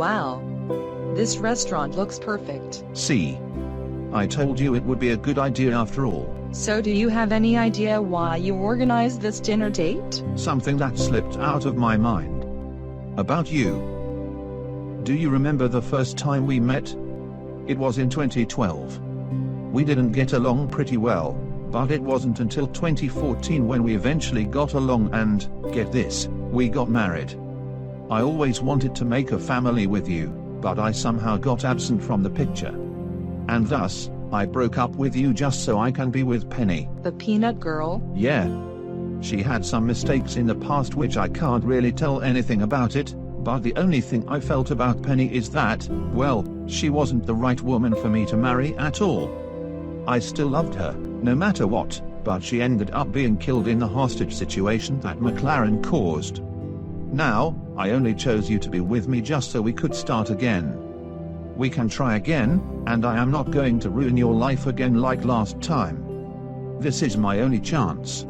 Wow. This restaurant looks perfect. See? I told you it would be a good idea after all. So do you have any idea why you organized this dinner date? Something that slipped out of my mind. About you. Do you remember the first time we met? It was in 2012. We didn't get along pretty well, but it wasn't until 2014 when we eventually got along and, get this, we got married. I always wanted to make a family with you, but I somehow got absent from the picture. And thus, I broke up with you just so I can be with Penny. The peanut girl? Yeah. She had some mistakes in the past which I can't really tell anything about it, but the only thing I felt about Penny is that, well, she wasn't the right woman for me to marry at all. I still loved her, no matter what, but she ended up being killed in the hostage situation that McLaren caused. Now, I only chose you to be with me just so we could start again. We can try again, and I am not going to ruin your life again like last time. This is my only chance.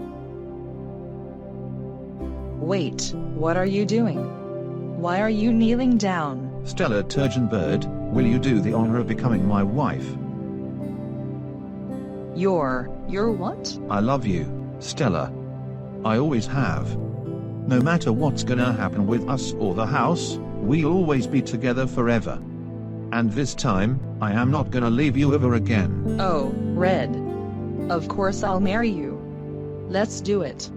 Wait, what are you doing? Why are you kneeling down? Stella Turgeonbird, will you do the honor of becoming my wife? You're what? I love you, Stella. I always have. No matter what's gonna happen with us or the house, we'll always be together forever. And this time, I am not gonna leave you ever again. Oh, Red. Of course I'll marry you. Let's do it.